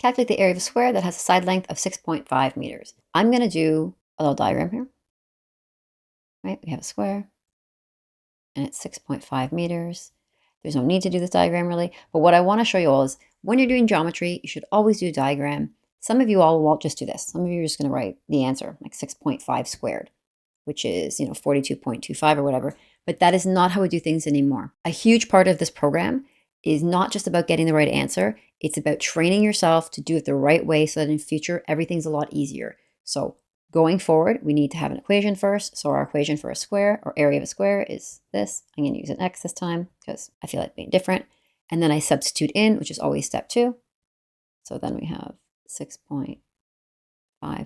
Calculate the area of a square that has a side length of 6.5 meters. I'm going to do a little diagram here. Right, we have a square, and it's 6.5 meters. There's no need to do this diagram really, but what I want to show you all is when you're doing geometry, you should always do a diagram. Some of you all won't just do this. Some of you are just going to write the answer, like 6.5 squared, which is, 42.25 or whatever. But that is not how we do things anymore. A huge part of this program is not just about getting the right answer. It's about training yourself to do it the right way so that in future, everything's a lot easier. So going forward, we need to have an equation first. So our equation for a square, or area of a square, is this. I'm going to use an x this time because I feel like being different. And then I substitute in, which is always step 2. So then we have 6.5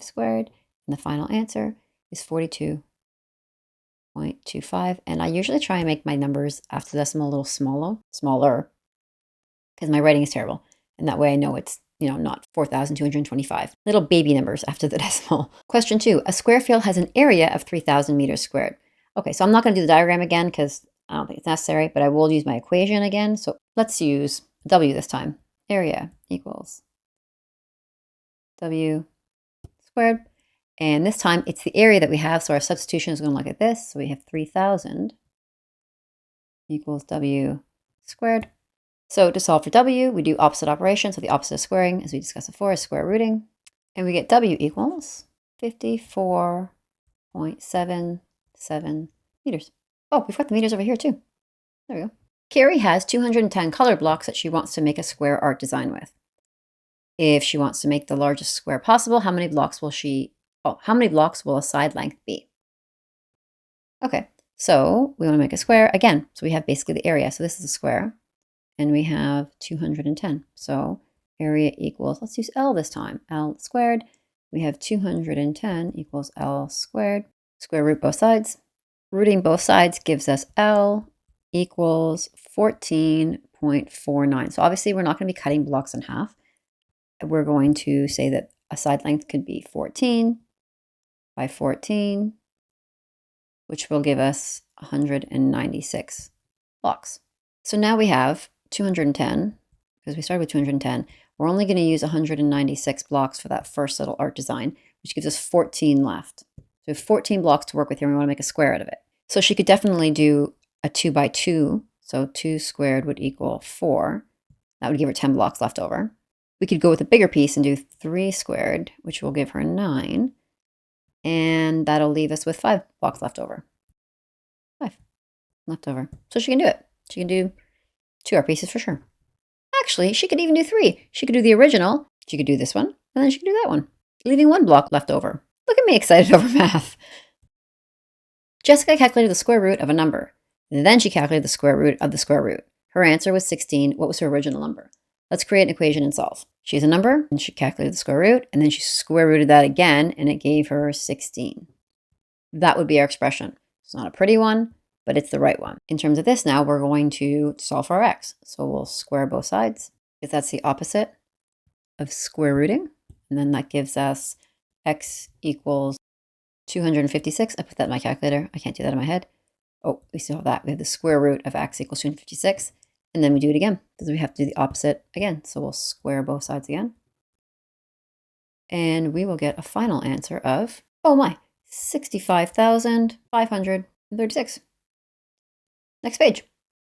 squared, and the final answer is 42.25. And I usually try and make my numbers after the decimal a little smaller, because my writing is terrible. And that way I know it's, not 4,225. Little baby numbers after the decimal. Question 2, a square field has an area of 3,000 meters squared. Okay, so I'm not going to do the diagram again because I don't think it's necessary, but I will use my equation again. So let's use W this time. Area equals W squared. And this time it's the area that we have. So our substitution is going to look at this. So we have 3,000 equals W squared. So to solve for W, we do opposite operation. So the opposite of squaring, as we discussed before, is square rooting. And we get W equals 54.77 meters. Oh, we've got the meters over here too. There we go. Carrie has 210 color blocks that she wants to make a square art design with. If she wants to make the largest square possible, how many blocks will a side length be? Okay, so we want to make a square again. So we have basically the area. So this is a square. And we have 210. So area equals, let's use L this time, L squared. We have 210 equals L squared. Square root both sides. Rooting both sides gives us L equals 14.49. So obviously we're not going to be cutting blocks in half. We're going to say that a side length could be 14 by 14, which will give us 196 blocks. So now we have 210, because we started with 210. We're only going to use 196 blocks for that first little art design, which gives us 14 left. So we have 14 blocks to work with here, and we want to make a square out of it. So she could definitely do a 2 by 2. So 2 squared would equal 4. That would give her 10 blocks left over. We could go with a bigger piece and do 3 squared, which will give her 9. And that'll leave us with 5 blocks left over. 5 left over. So she can do it. She can do 2 art pieces for sure. Actually, she could even do 3. She could do the original. She could do this one, and then she could do that one, leaving 1 block left over. Look at me excited over math. Jessica calculated the square root of a number. And then she calculated the square root of the square root. Her answer was 16. What was her original number? Let's create an equation and solve. She has a number, and she calculated the square root, and then she square rooted that again, and it gave her 16. That would be our expression. It's not a pretty one, but it's the right one. In terms of this now, we're going to solve for our x. So we'll square both sides, because that's the opposite of square rooting. And then that gives us x equals 256. I put that in my calculator. I can't do that in my head. Oh, we still have that. We have the square root of x equals 256. And then we do it again, because we have to do the opposite again. So we'll square both sides again. And we will get a final answer of, oh my, 65,536. Next page.